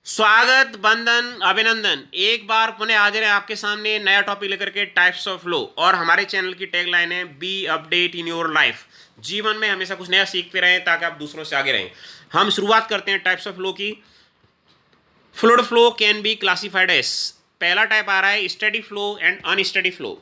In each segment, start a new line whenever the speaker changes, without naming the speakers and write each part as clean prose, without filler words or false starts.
स्वागत, बंधन, अभिनंदन। एक बार पुनः हाजिर है आपके सामने नया टॉपिक लेकर के, टाइप्स ऑफ फ्लो। और हमारे चैनल की टैगलाइन है be update in your life. जीवन में हमेशा कुछ नया सीखते रहें ताकि आप दूसरों से आगे रहें। हम शुरुआत करते हैं टाइप्स ऑफ फ्लो की। Fluid flow can be classified as, पहला टाइप आ रहा है steady flow and unsteady flow.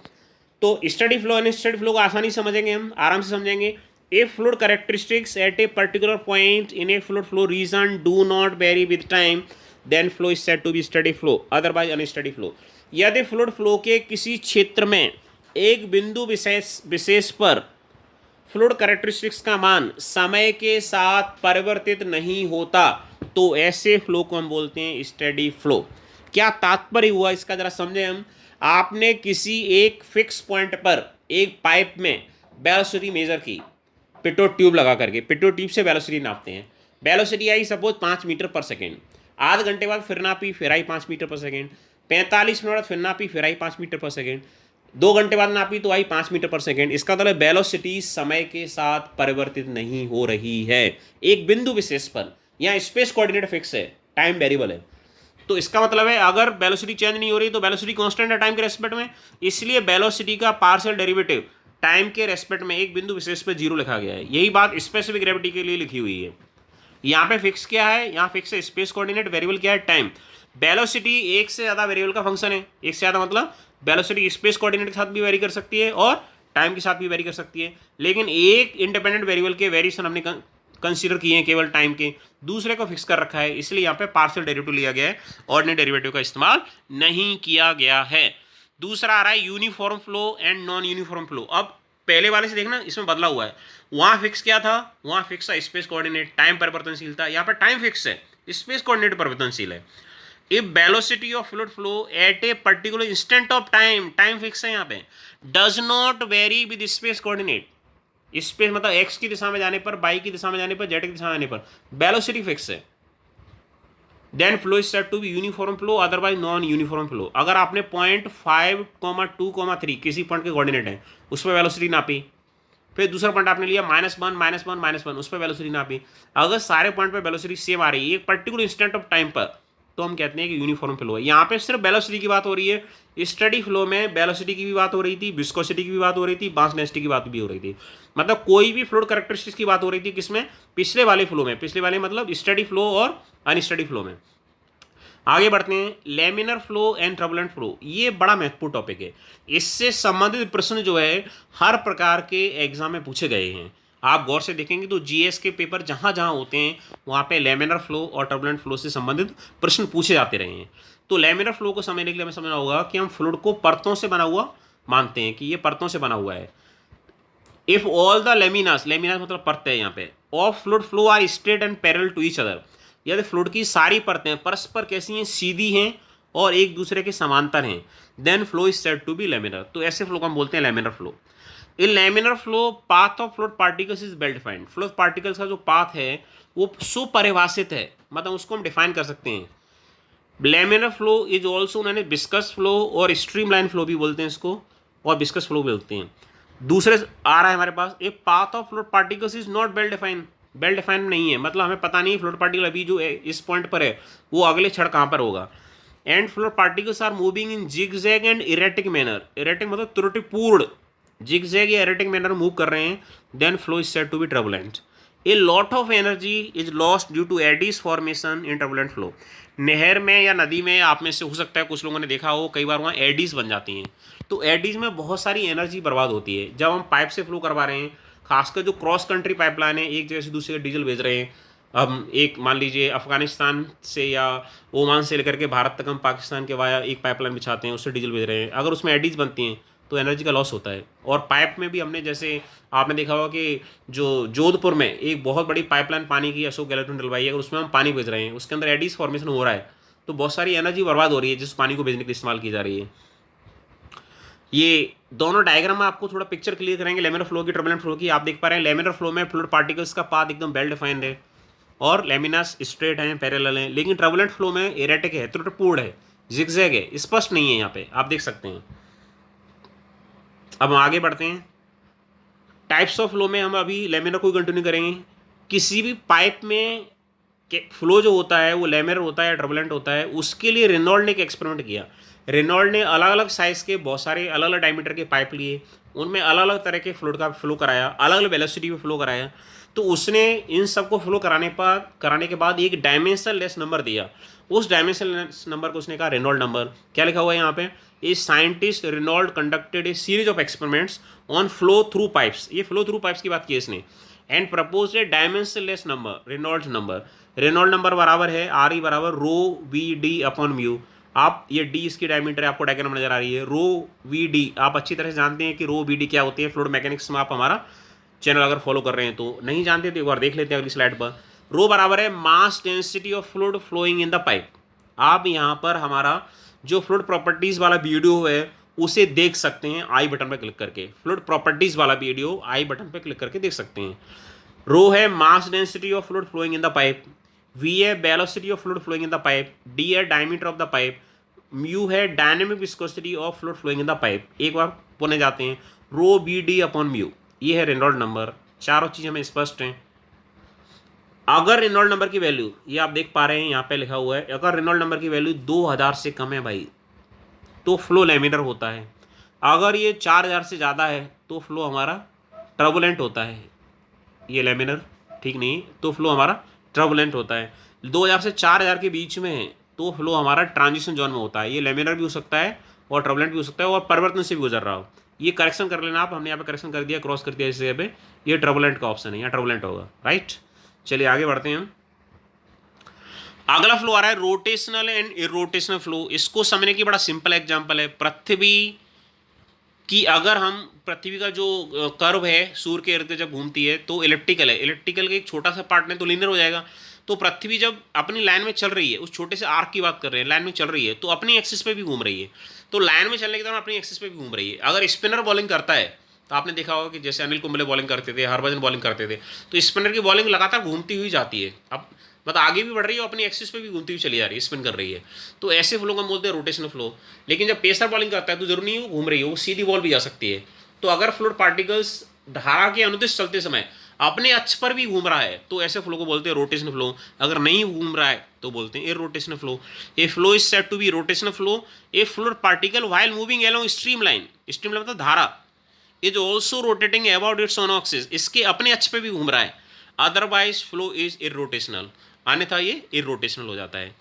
तो steady flow and steady flow को आसानी से समझेंगे, हम आराम से समझेंगे। A fluid characteristics at a particular point in a fluid flow region do not vary with time, then flow is said to be steady flow, otherwise unsteady flow. यदि fluid flow के किसी क्षेत्र में एक बिंदु विशेष विशेष पर फ्लूइड कैरेक्टरिस्टिक्स का मान समय के साथ परिवर्तित नहीं होता, तो ऐसे फ्लो को हम बोलते हैं स्टेडी फ्लो। क्या तात्पर्य हुआ इसका जरा समझें हम। आपने किसी एक फिक्स पॉइंट पर एक पाइप में वेलोसिटी मेजर की, पिटो ट्यूब लगा करके, पिटो ट्यूब से वेलोसिटी नापते हैं। वेलोसिटी आई सपोज 5 मीटर पर सेकेंड। आध घंटे बाद फिर नापी, फिर आई 5 मीटर पर सेकेंड। 45 मिनट बाद फिर नापी, फिर आई 5 मीटर पर सेकेंड। 2 घंटे बाद नापी तो आई 5 मीटर पर सेकेंड। इसका मतलब वेलोसिटी समय के साथ परिवर्तित नहीं हो रही है एक बिंदु विशेष पर। यहाँ स्पेस कोऑर्डिनेट फिक्स है, टाइम वेरिएबल है। तो इसका मतलब है अगर वेलोसिटी चेंज नहीं हो रही तो वेलोसिटी कांस्टेंट है टाइम के रेस्पेक्ट में। इसलिए वेलोसिटी का पार्शियल डेरिवेटिव टाइम के रेस्पेक्ट में एक बिंदु विशेष पे जीरो लिखा गया है। यही बात स्पेसिफिक ग्रेविटी के लिए लिखी हुई है। यहाँ पे फिक्स क्या है, यहाँ फिक्स है स्पेस कोऑर्डिनेट, वेरिएबल क्या है टाइम। वेलोसिटी एक से ज़्यादा वेरिएबल का फंक्शन है। एक से ज़्यादा मतलब वेलोसिटी स्पेस कोऑर्डिनेट के साथ भी वेरी कर सकती है और टाइम के साथ भी वेरी कर सकती है। लेकिन एक इंडिपेंडेंट वेरिएबल के वेरिएशन हमने कंसीडर किए हैं केवल टाइम के, दूसरे को फिक्स कर रखा है। इसलिए यहाँ पे पार्शियल डेरिवेटिव लिया गया है, ऑर्डिनरी डेरिवेटिव का इस्तेमाल नहीं किया गया है। दूसरा आ रहा है uniform flow and non uniform flow. अब पहले वाले से देखना, इसमें बदला हुआ है। वहां फिक्स क्या था, वहां फिक्स था स्पेस कोऑर्डिनेट, टाइम परिवर्तनशील था। यहाँ पर टाइम फिक्स है, स्पेस कोऑर्डिनेट परिवर्तनशील है। If velocity of fluid flow at a particular instant of time, time fix है यहाँ पे, does not vary with space coordinate. Space मतलब एक्स की दिशा में जाने पर, वाई की दिशा में जाने पर, जेड की दिशा में जाने पर वेलोसिटी फिक्स है, then flow is said to be uniform flow, otherwise non uniform flow. अगर आपने पॉइंट 5,2,3 किसी पॉइंट के कोऑर्डिनेट है, उस पर वेलोसिटी नापी, फिर दूसरा पॉइंट आपने लिया -1 -1 -1, उस पर वेलोसिटी नापी। अगर सारे पॉइंट पर वेलोसिटी सेम आ रही है एक पर्टिकुलर इंस्टेंट ऑफ टाइम पर, तो हम कहते हैं कि यूनिफॉर्म फ्लो है। यहाँ पे सिर्फ वेलोसिटी की बात हो रही है। स्टडी फ्लो में वेलोसिटी की भी बात हो रही थी, विस्कोसिटी की भी बात हो रही थी, मास डेंसिटी की बात भी हो रही थी। मतलब कोई भी फ्लूइड कैरेक्टरिस्टिक्स की बात हो रही थी किसमें, पिछले वाले फ्लो में। पिछले वाले मतलब स्टडी फ्लो और अनस्टडी फ्लो में। आगे बढ़ते हैं, laminar flow and turbulent flow. ये बड़ा महत्वपूर्ण टॉपिक है। इससे संबंधित प्रश्न जो है हर प्रकार के एग्जाम में पूछे गए हैं। आप गौर से देखेंगे तो जीएस के पेपर जहाँ जहाँ होते हैं वहाँ पे लेमिनर फ्लो और टर्बुलेंट फ्लो से संबंधित प्रश्न पूछे जाते रहे हैं। तो लेमिनर फ्लो को समझने के लिए हमें समझना होगा कि हम फ्लूइड को परतों से बना हुआ मानते हैं कि ये परतों से बना हुआ है। If all the laminas, laminas मतलब परत है यहाँ पे, of fluid flow are straight and parallel to each other, यदि फ्लूइड की सारी परतें परस्पर कैसी हैं, सीधी हैं और एक दूसरे के समांतर हैं, then flow is said to be laminar. तो ऐसे फ्लो को हम बोलते हैं laminar flow. In laminar flow path of fluid particles is well defined. Fluid particles का जो पाथ है वो सुपरिभाषित है, मतलब उसको हम डिफाइन कर सकते हैं। Laminar flow is also known as viscous flow और स्ट्रीमलाइन फ्लो भी बोलते हैं इसको, और विस्कस फ्लो भी बोलते हैं। दूसरे आ रहा है हमारे पास, a path of fluid particles is not well defined. Well defined नहीं है, मतलब हमें पता नहीं फ्लूइड पार्टिकल अभी जो इस पॉइंट पर है वो अगले क्षण कहाँ पर होगा। And fluid particles are moving in zigzag and erratic manner. Erratic मतलब त्रुटिपूर्ण, जिगजैग या इरेटिक मैनर मूव कर रहे हैं, then flow is said to be turbulent. A lot of energy is lost due to eddies formation in turbulent flow. नहर में या नदी में आप में से हो सकता है कुछ लोगों ने देखा हो, कई बार वहाँ एडीज बन जाती हैं। तो एडीज में बहुत सारी एनर्जी बर्बाद होती है जब हम पाइप से फ्लो करवा रहे हैं। खासकर जो क्रॉस कंट्री पाइपलाइन है, एक जगह से दूसरी जगह डीजल भेज रहे हैं। हम एक मान लीजिए अफगानिस्तान से या ओमान से लेकर के भारत तक हम पाकिस्तान के वाया एक पाइपलाइन बिछाते हैं, उससे डीजल भेज रहे हैं। अगर उसमें एडीज बनती हैं तो एनर्जी का लॉस होता है। और पाइप में भी हमने, जैसे आपने देखा होगा कि जो जोधपुर में एक बहुत बड़ी पाइपलाइन पानी की अशोक गहलोत ने डलवाई है, अगर उसमें हम पानी भेज रहे हैं, उसके अंदर एडीज फॉर्मेशन हो रहा है, तो बहुत सारी एनर्जी बर्बाद हो रही है जिस पानी को भेजने के लिए इस्तेमाल की जा रही है। ये दोनों डायग्राम में आपको थोड़ा पिक्चर क्लियर करेंगे लेमिनर फ्लो की, टर्बुलेंट फ्लो की। आप देख पा रहे हैं लेमिनर फ्लो में फ्लूइड पार्टिकल्स का पाथ एकदम वेल डिफाइंड है और लेमिनास स्ट्रेट हैं, पैरेलल हैं। लेकिन टर्बुलेंट फ्लो में एरेटिक है, त्रुटिपूर्ण है, जिगजैग है, स्पष्ट नहीं है। यहाँ पे आप देख सकते हैं। अब हम आगे बढ़ते हैं। टाइप्स ऑफ फ्लो में हम अभी लेमिनर को कंटिन्यू करेंगे। किसी भी पाइप में फ्लो जो होता है वो लैमिनर होता है या टर्बुलेंट होता है, उसके लिए रेनॉल्ड ने एक एक्सपेरिमेंट किया। रेनॉल्ड ने अलग अलग साइज़ के बहुत सारे अलग अलग डायमीटर के पाइप लिए, उनमें अलग अलग तरह के फ्लूइड का फ्लो कराया, अलग अलग वेलोसिटी पे फ्लो कराया। तो उसने इन सबको फ्लो कराने के बाद एक डायमेंशन लेस नंबर दिया। उस डायमेंशन लेस नंबर को उसने कहा रेनॉल्ड नंबर। क्या लिखा हुआ है यहाँ पे, a scientist Reynold conducted a series of experiments on flow through pipes, ये फ्लो थ्रू पाइप्स की बात की इसने, and propose a dimensionless number Reynold number. Reynold number बराबर है आर ई बराबर rho V D upon mu. आप ये डी इसकी डायमीटर है, आपको डायग्राम नजर आ रही है, रो वी डी आप अच्छी तरह से जानते हैं कि रो वी डी क्या होती है। फ्लूइड मैकेनिक्स में आप हमारा चैनल अगर फॉलो कर रहे हैं तो, नहीं जानते तो एक बार देख लेते हैं अगली स्लाइड पर। रो बराबर है mass density of fluid flowing in the pipe. आप यहाँ पर हमारा जो फ्लूइड प्रॉपर्टीज वाला वीडियो है उसे देख सकते हैं आई बटन पर क्लिक करके, फ्लूइड प्रॉपर्टीज वाला वीडियो आई बटन पर क्लिक करके देख सकते हैं। रो है mass density of fluid flowing in the pipe, V है velocity of fluid flowing in the pipe, D है diameter of the pipe, mu है dynamic viscosity of fluid flowing in the pipe. एक बार पुनः जाते हैं, rho V D upon mu, ये है रेनॉल्ड नंबर। चारों चीज़ हमें स्पष्ट हैं। अगर रेनॉल्ड नंबर की वैल्यू, ये आप देख पा रहे हैं यहाँ पे लिखा हुआ है, अगर रेनॉल्ड नंबर की वैल्यू 2000 से कम है भाई तो फ्लो लैमिनर होता है। अगर ये 4000 से ज़्यादा है तो फ्लो हमारा टर्बुलेंट होता है। ये लैमिनर ठीक नहीं, तो फ्लो हमारा टर्बुलेंट होता है। 2000 से 4000 के बीच में है तो फ्लो हमारा ट्रांजिशन जोन में होता है। ये लैमिनर भी हो सकता है और टर्बुलेंट भी हो सकता है और परिवर्तन से भी गुजर रहा हो। ये करेक्शन कर लेना आप, हमने यहाँ पे करेक्शन कर दिया, क्रॉस कर दिया इस जगह पे, ये टर्बुलेंट का ऑप्शन है, यहाँ टर्बुलेंट होगा। राइट, चलिए आगे बढ़ते हैं हम। अगला फ्लो आ रहा है रोटेशनल एंड इरोटेशनल फ्लो। इसको समझने की बड़ा सिंपल एग्जांपल है। पृथ्वी की अगर हम पृथ्वी का जो कर्व है सूर्य के इर्द गिर्द जब घूमती है तो इलिप्टिकल है, इलिप्टिकल के एक छोटा सा पार्ट में तो लीनियर हो जाएगा। तो पृथ्वी जब अपनी लाइन में चल रही है, उस छोटे से आर्क की बात कर रहे हैं, लाइन में चल रही है तो अपनी एक्सिस पे भी घूम रही है। तो लाइन में चलने के दौरान अपनी एक्सिस पे भी घूम रही है। अगर स्पिनर बॉलिंग करता है तो आपने देखा होगा कि जैसे अनिल कुंबले बॉलिंग करते थे, हरभजन बॉलिंग करते थे, तो स्पिनर की बॉलिंग लगातार घूमती हुई जाती है। अब मतलब आगे भी बढ़ रही है और अपनी एक्सिस पे भी घूमती हुई चली जा रही है, स्पिन कर रही है। तो ऐसे फ्लो को हम बोलते हैं रोटेशनल फ्लो। लेकिन जब पेसर बॉलिंग करता है तो जरूरी नहीं है वो घूम रही है, वो सीधी बॉल भी जा सकती है। तो अगर फ्लूइड पार्टिकल्स धारा के अनुदिश चलते समय अपने अक्ष पर भी घूम रहा है तो ऐसे फ्लो को बोलते हैं रोटेशनल फ्लो। अगर नहीं घूम रहा है तो बोलते हैं irrotational flow. A flow is said to be rotational flow a fluid particle while moving along stream line मतलब धारा is also rotating about its own axis, इसके अपने अक्ष पे भी घूम रहा है। अदरवाइज फ्लो इज इरोटेशनल, अन्यथा ये इरोटेशनल हो जाता है।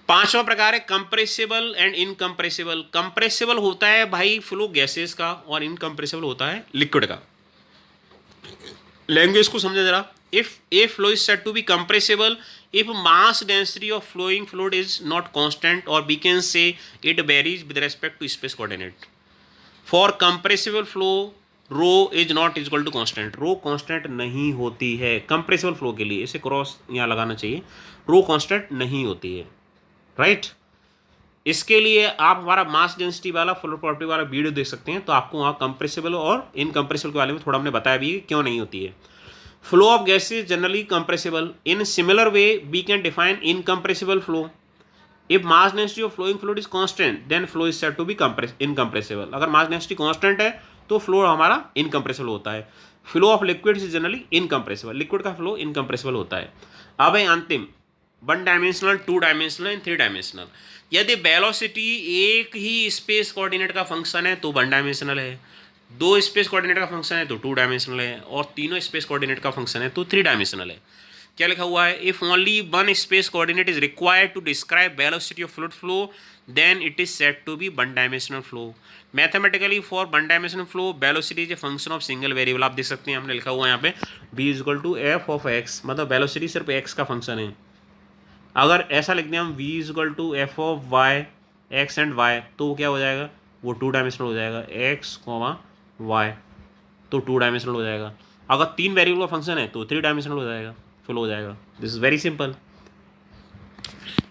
पांचवा प्रकार है कंप्रेसिबल एंड इनकम्प्रेसिबल। कंप्रेसिबल होता है भाई फ्लो गैसेस का और इनकम्प्रेसिबल होता है लिक्विड का। लैंग्वेज को समझे जरा। If a flow is said to be compressible if mass density of flowing fluid is not constant और we can say it varies with respect to space coordinate. For compressible flow rho is not equal to constant, rho constant नहीं होती है compressible flow के लिए, इसे cross यहाँ लगाना चाहिए, रो कांस्टेंट नहीं होती है। राइट, इसके लिए आप हमारा मास डेंसिटी वाला फ्लूइड प्रॉपर्टी वाला वीडियो देख सकते हैं, तो आपको वहाँ कंप्रेसिबल और इनकम्प्रेसिबल के बारे में थोड़ा हमने बताया भी क्यों नहीं होती है। Flow of gases generally compressible. In similar way we can define incompressible flow. If mass density of flowing fluid is constant then flow is said to be incompressible. अगर मास डेंसिटी कांस्टेंट है तो flow हमारा incompressible होता है। Flow of liquid is generally incompressible, liquid का flow incompressible होता है। अब है अंतिम, 1 डायमेंशनल, 2 डायमेंशनल एंड 3 डायमेंशनल। यदि वेलोसिटी एक ही स्पेस कोऑर्डिनेट का फंक्शन है तो 1 डायमेंशनल है, 2 स्पेस कोऑर्डिनेट का फंक्शन है तो 2 डायमेंशनल है, और तीनों स्पेस कोऑर्डिनेट का फंक्शन है तो 3 डायमेंशनल है। क्या लिखा हुआ है, if only 1 space coordinate is required to describe velocity of fluid flow then it is said to be 1 dimensional flow. Mathematically for 1 dimensional flow velocity is a function of single variable. आप देख सकते हैं हमने लिखा हुआ है यहाँ पे b equal to F of X, मतलब वेलोसिटी सिर्फ x का फंक्शन है। अगर ऐसा लिखते हैं हम v equal to F of Y X and Y, तो वो क्या हो जाएगा, वो 2 डायमेंशनल हो जाएगा, x, y, तो 2 डायमेंशनल हो जाएगा। अगर 3 वेरिएबल का फंक्शन है तो 3 डायमेंशनल हो जाएगा, फ्लो हो जाएगा। This is very simple.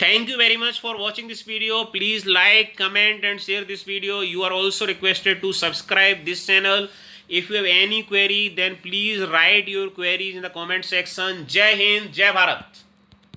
Thank you very much for watching this video. Please like, comment and share this video. You are also requested to subscribe this channel. If you have any query then please write your queries in the comment section. Jai Hind, Jai Bharat.